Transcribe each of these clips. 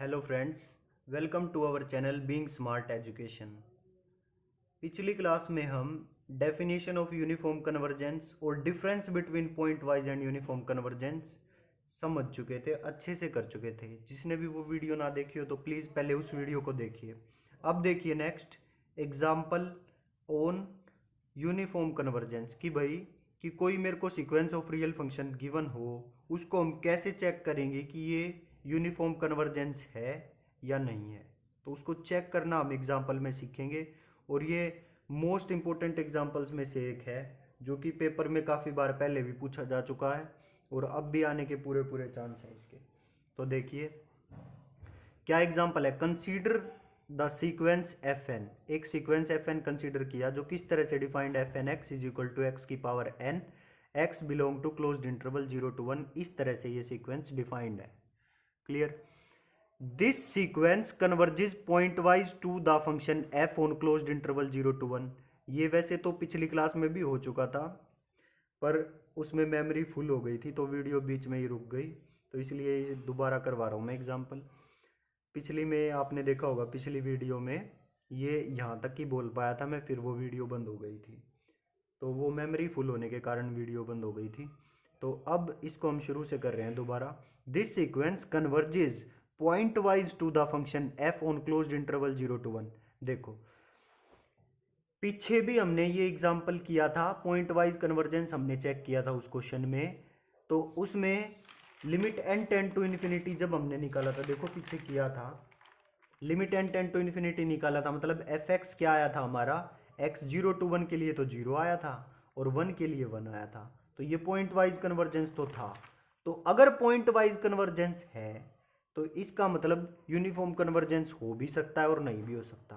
Hello friends, welcome to our channel being smart education. पिछली class में हम definition of uniform convergence और difference between pointwise and uniform convergence समझ चुके थे, अच्छे से कर चुके थे। जिसने भी वो वीडियो ना देखी हो तो प्लीज़ पहले उस वीडियो को देखिए। अब देखिए next example on uniform convergence कि भाई कि कोई मेरे को sequence of real function given हो, उसको हम कैसे चेक करेंगे कि ये यूनिफॉर्म कन्वर्जेंस है या नहीं है। तो उसको चेक करना हम एग्जाम्पल में सीखेंगे और ये मोस्ट इंपॉर्टेंट एग्जाम्पल्स में से एक है जो कि पेपर में काफ़ी बार पहले भी पूछा जा चुका है और अब भी आने के पूरे पूरे चांस हैं इसके। तो देखिए क्या एग्जाम्पल है। Consider the sequence F N. एक सीक्वेंस एफ एन कंसीडर किया जो किस तरह से defined F N X is equal to X की power N, X belong to closed interval 0 to 1। इस तरह से ये सीक्वेंस डिफाइंड है। Clear. This sequence converges pointwise to the function F on closed interval 0 to 1। ये वैसे तो पिछली क्लास में भी हो चुका था पर उसमें मेमोरी फुल हो गई थी तो वीडियो बीच में ही रुक गई, तो इसलिए दोबारा करवा रहा हूँ मैं एग्जाम्पल। पिछली में आपने देखा होगा, पिछली वीडियो में ये यहाँ तक ही बोल पाया था मैं, फिर वो वीडियो बंद हो गई थी, तो वो मेमोरी फुल होने के कारण वीडियो बंद हो गई थी। तो अब इसको हम शुरू से कर रहे हैं दोबारा। This sequence converges pointwise to the function F on closed interval 0 to 1। देखो पीछे भी हमने ये एग्जाम्पल किया था, पॉइंट वाइज कन्वर्जेंस हमने चेक किया था उस क्वेश्चन में। तो उसमें limit N tend to infinity जब हमने निकाला था, देखो पीछे किया था, limit N tend to infinity निकाला था, मतलब एफ एक्स क्या आया था हमारा, एक्स 0 to 1 के लिए तो 0 आया था और 1 के लिए 1 आया था। तो ये पॉइंट वाइज कन्वर्जेंस तो था। तो अगर पॉइंट वाइज कन्वर्जेंस है तो इसका मतलब यूनिफॉर्म कन्वर्जेंस हो भी सकता है और नहीं भी हो सकता।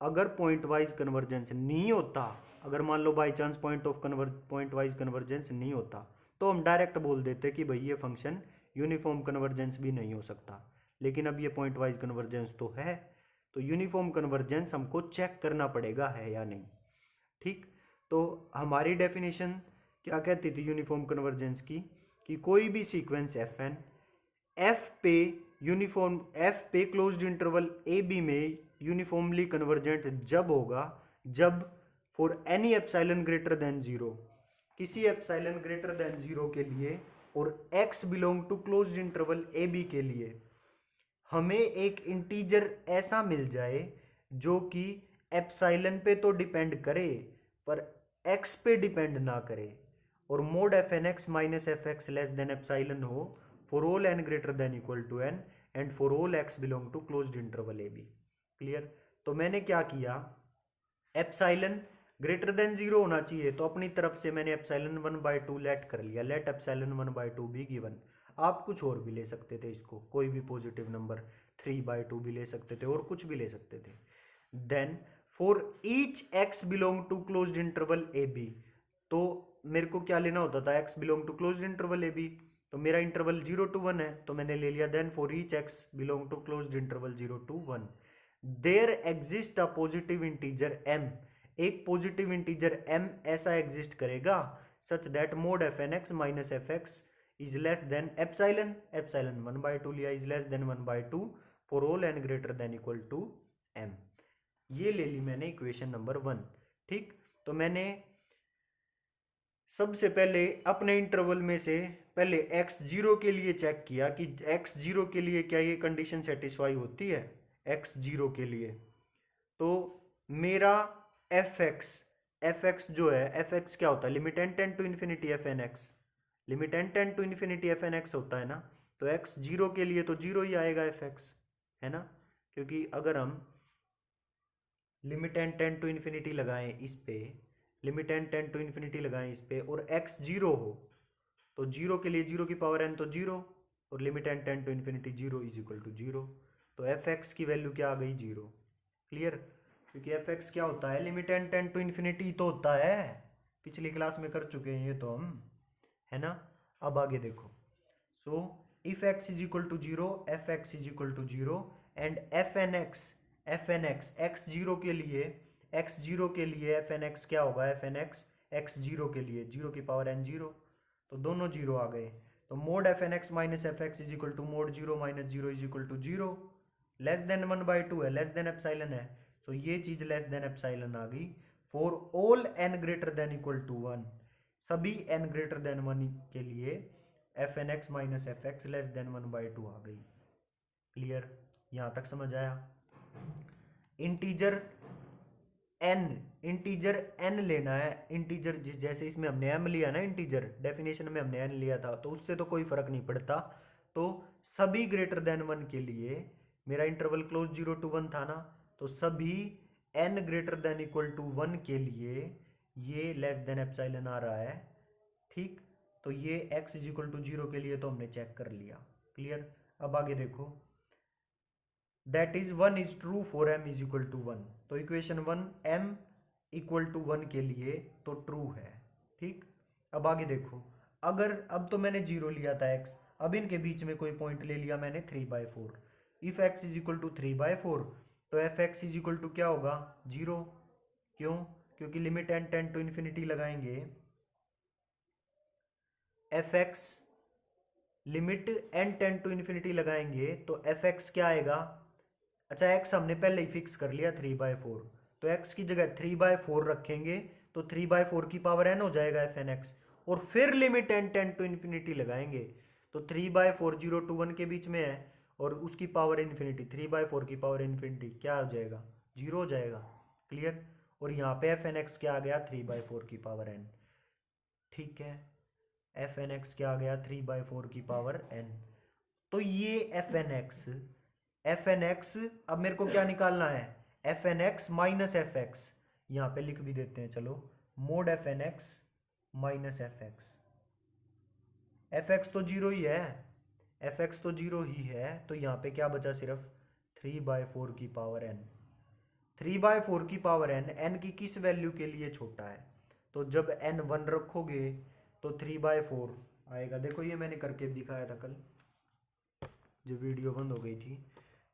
अगर पॉइंट वाइज कन्वर्जेंस नहीं होता, अगर मान लो by chance pointwise convergence नहीं होता तो हम डायरेक्ट बोल देते कि भाई ये फंक्शन यूनिफॉर्म कन्वर्जेंस भी नहीं हो सकता। लेकिन अब ये पॉइंट वाइज कन्वर्जेंस तो है, तो यूनिफॉर्म कन्वर्जेंस हमको चेक करना पड़ेगा है या नहीं। ठीक। तो हमारी डेफिनेशन क्या कहती थी यूनिफॉर्म कन्वर्जेंस की कि कोई भी सीक्वेंस एफ एन एफ पे क्लोज्ड इंटरवल ए बी में यूनिफॉर्मली कन्वर्जेंट जब होगा जब for any epsilon greater than 0, किसी एप्सिलॉन ग्रेटर देन 0 के लिए और x belong to closed interval A B के लिए हमें एक इंटीजर ऐसा मिल जाए जो कि एप्सिलॉन पे तो डिपेंड करे पर x पे डिपेंड ना करे और mod F N X minus F X less than epsilon हो for all N greater than equal to N and for all X belong to closed interval A B. Clear. तो मैंने क्या किया, epsilon greater than 0 होना चाहिए तो अपनी तरफ से मैंने एप्सिलॉन 1/2 लेट कर लिया, लेट एप्सिलॉन 1/2 भी गिवन। आप कुछ और भी ले सकते थे इसको, कोई भी पॉजिटिव नंबर 3/2 भी ले सकते थे और कुछ भी ले सकते थे। Then for each X belong to closed interval A B, तो मेरे को क्या लेना होता था, X belong to closed interval A B, तो मेरा इंटरवल 0 to 1 है तो मैंने ले लिया then for each X belong to closed interval 0 to 1 there exist a positive integer m। एक पॉजिटिव इंटीजर m ऐसा एग्जिस्ट करेगा such that mod F N X minus F x is less than epsilon, epsilon 1/2 लिया, is less than 1/2 for all N greater than equal to m। ये ले ली मैंने equation number 1। ठीक। तो मैंने सबसे पहले अपने इंटरवल में से पहले x0 के लिए चेक किया कि x0 के लिए क्या ये कंडीशन सेटिस्फाई होती है x0 के लिए। तो मेरा एफ एक्स जो है, एफ एक्स क्या होता है, limit N tend to infinity F N X, limit N tend to infinity F N X होता है ना। तो x0 के लिए तो 0 ही आएगा एफ एक्स, है ना, क्योंकि अगर हम limit N tend to infinity लगाएं इस पे, limit N tend to infinity लगाएं इस पे और x0 हो तो 0 के लिए 0 की पावर n तो 0 और limit N tend to infinity 0 is equal to 0। तो एफ एक्स की वैल्यू क्या आ गई, 0। क्लियर। क्योंकि एफ एक्स क्या होता है, limit N tend to infinity तो होता है, पिछली क्लास में कर चुके हैं ये तो हम, है ना। अब आगे देखो, so if x is equal to 0 F x is equal to 0 and F N X x0 के लिए, एफ एन एक्स क्या होगा, एफ एन एक्स x0 के लिए 0 की पावर n 0, तो दोनों 0 आ गए। तो mod F N X minus F x is equal to mod zero minus zero is equal to zero, less than 1/2 है, लेस देन एप्सिलॉन है, तो ये चीज लेस देन एप्सिलॉन आ गई for all N greater than equal to 1, सभी N greater than 1 के लिए F N X minus F X less than 1/2 आ गई। क्लियर, यहां तक समझ आया। इंटीजर n लेना है, इंटीजर जैसे इसमें हमने m लिया ना, इंटीजर डेफिनेशन में हमने n लिया था, तो उससे तो कोई फर्क नहीं पड़ता। तो सभी ग्रेटर देन 1 के लिए, मेरा इंटरवल क्लोज 0 to 1 था ना, तो सभी n greater than equal to 1 के लिए ये लेस देन एप्सिलॉन आ रहा है। ठीक, तो ये x इज इक्वल टू 0 के लिए तो हमने चेक कर लिया। क्लियर, अब आगे देखो, that is 1 is true for m is equal to 1, तो इक्वेशन 1 m इक्वल टू 1 के लिए तो ट्रू है। ठीक, अब आगे देखो, अगर अब तो मैंने 0 लिया था x, अब इनके बीच में कोई पॉइंट ले लिया मैंने 3/4, if x is equal to 3/4 तो f x is equal to क्या होगा 0, क्यों, क्योंकि limit n tend to infinity लगाएंगे, f x limit n tend to infinity लगाएंगे तो एफ एक्स क्या आएगा, अच्छा x हमने पहले ही फिक्स कर लिया 3/4, तो x की जगह 3/4 रखेंगे तो 3/4 की पावर n हो जाएगा एफ एन एक्स, और फिर limit n tend to infinity लगाएंगे तो 3/4 0 to 1 के बीच में है और उसकी पावर इन्फिनिटी, 3/4 की पावर इन्फिनिटी क्या हो जाएगा 0 हो जाएगा। क्लियर, और यहाँ पे एफ एन एक्स क्या आ गया 3/4 की पावर n। ठीक है, एफ एन एक्स क्या आ गया 3/4 की पावर n। तो ये एफ एन एक्स अब मेरे को क्या निकालना है, F N X minus F X, यहाँ पे लिख भी देते हैं चलो, mod F N X minus F X, F X तो 0 ही है, एफ एक्स तो 0 ही है, तो यहाँ पे क्या बचा सिर्फ 3/4 की पावर n, 3/4 की पावर n की किस वैल्यू के लिए छोटा है, तो जब n 1 रखोगे तो 3/4 आएगा। देखो ये मैंने करके दिखाया था कल जब वीडियो बंद हो गई थी,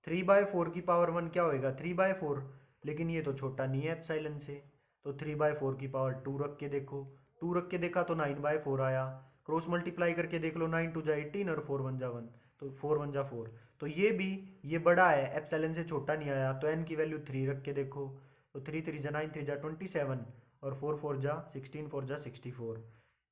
3/4 की पावर 1 क्या होएगा 3/4, लेकिन ये तो छोटा नहीं है एप्सिलॉन से, तो 3/4 की पावर 2 रख के देखो, 2 रख के देखा तो 9/4 आया, क्रॉस मल्टीप्लाई करके देख लो, 9 2 जा 18 और 4 1 जा 1, तो 4 1 जा 4, तो ये भी ये बड़ा है एप्सिलॉन से छोटा नहीं आया, तो n की वैल्यू 3 रख के देखो, तो 3 3 जा 9 3 जा 27 और 4 4 जा 16 4 जा 64,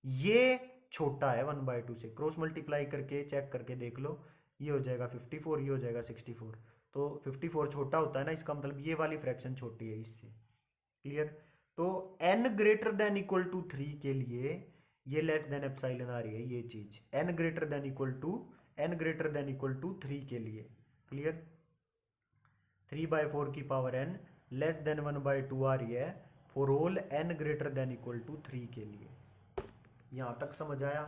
ये छोटा है 1/2 से, क्रॉस मल्टीप्लाई करके चेक करके देख लो, ये हो जाएगा 54, ये हो जाएगा 64, तो 54 छोटा होता है ना, इसका मतलब ये वाली फ्रैक्शन छोटी है इससे। क्लियर, तो n greater than equal to 3 के लिए ये लेस देन एप्सिलॉन आ रही है, ये चीज n greater than equal to 3 के लिए। क्लियर, 3/4 की पावर n लेस देन 1/2 आ रही है for all n greater than equal to 3 के लिए। यहां तक समझ आया।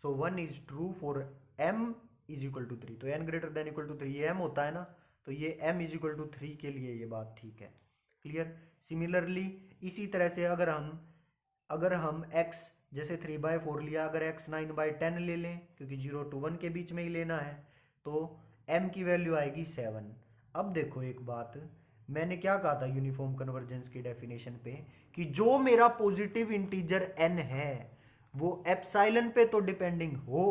So 1 is true for m is equal to 3, तो n greater than equal to 3 ये m होता है ना, तो ये m इज इक्वल टू 3 के लिए ये बात ठीक है। क्लियर, सिमिलरली इसी तरह से अगर हम x जैसे 3/4 लिया, अगर x 9/10 ले लें, क्योंकि 0 to 1 के बीच में ही लेना है, तो m की वैल्यू आएगी 7। अब देखो एक बात, मैंने क्या कहा था यूनिफॉर्म कन्वर्जेंस की डेफिनेशन पे, कि जो मेरा पॉजिटिव इंटीजर n है वो एप्सिलॉन पे तो डिपेंडिंग हो,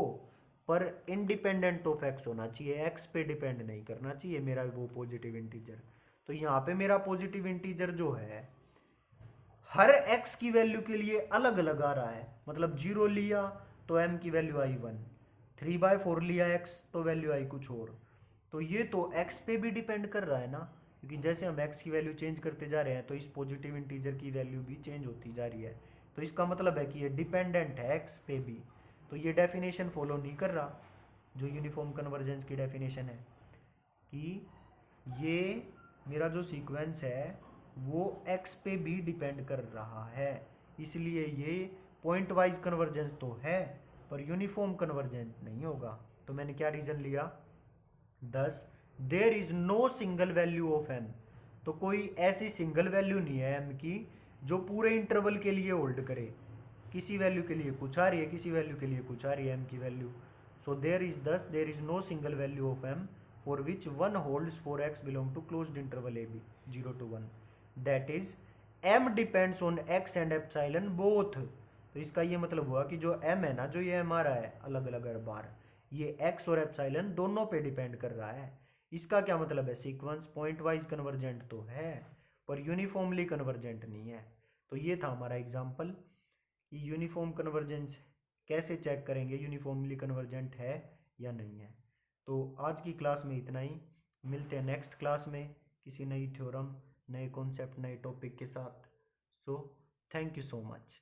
पर इंडिपेंडेंट ऑफ x होना चाहिए, x पे डिपेंड नहीं करना चाहिए मेरा वो पॉजिटिव इंटीजर। तो यहाँ पे मेरा पॉजिटिव इंटीजर जो है हर x की वैल्यू के लिए अलग अलग आ रहा है, मतलब 0 लिया तो m की वैल्यू आई 1, 3/4 लिया x तो वैल्यू आई कुछ और, तो ये तो x पे भी डिपेंड कर रहा है ना, क्योंकि जैसे हम x की वैल्यू चेंज करते जा रहे हैं तो इस पॉजिटिव इंटीजर की वैल्यू भी चेंज होती जा रही है, तो इसका मतलब है कि ये डिपेंडेंट है x पे भी, तो ये डेफिनेशन फॉलो नहीं कर रहा जो यूनिफॉर्म कन्वर्जेंस की डेफिनेशन है, कि ये मेरा जो सीक्वेंस है वो x पे भी डिपेंड कर रहा है, इसलिए ये पॉइंट वाइज कन्वर्जेंस तो है पर यूनिफॉर्म कन्वर्जेंस नहीं होगा। तो मैंने क्या रीजन लिया, 10 there is no single value of m, तो कोई ऐसी सिंगल वैल्यू नहीं है m की जो पूरे इंटरवल के लिए होल्ड करे, किसी वैल्यू के लिए कुछ आ रही है, किसी वैल्यू के लिए कुछ आ रही है m की वैल्यू। So there is no single value of m for which 1 holds for x belong to closed interval a b 0 to 1, that is m depends on x and epsilon both, तो इसका ये मतलब हुआ कि जो m है ना, जो ये m आ रहा है अलग अलग हर बार, ये x और एप्सिलॉन दोनों पे डिपेंड कर रहा है। इसका क्या मतलब है, सीक्वेंस पॉइंट वाइज कन्वर्जेंट तो है पर यूनिफॉर्मली कन्वर्जेंट नहीं है। तो ये था हमारा एग्जाम्पल कि यूनिफॉर्म कन्वर्जेंस कैसे चेक करेंगे, यूनिफॉर्मली कन्वर्जेंट है या नहीं है। तो आज की क्लास में इतना ही, मिलते हैं नेक्स्ट क्लास में किसी नई थ्योरम, नए कॉन्सेप्ट, नए टॉपिक के साथ। So thank you so much.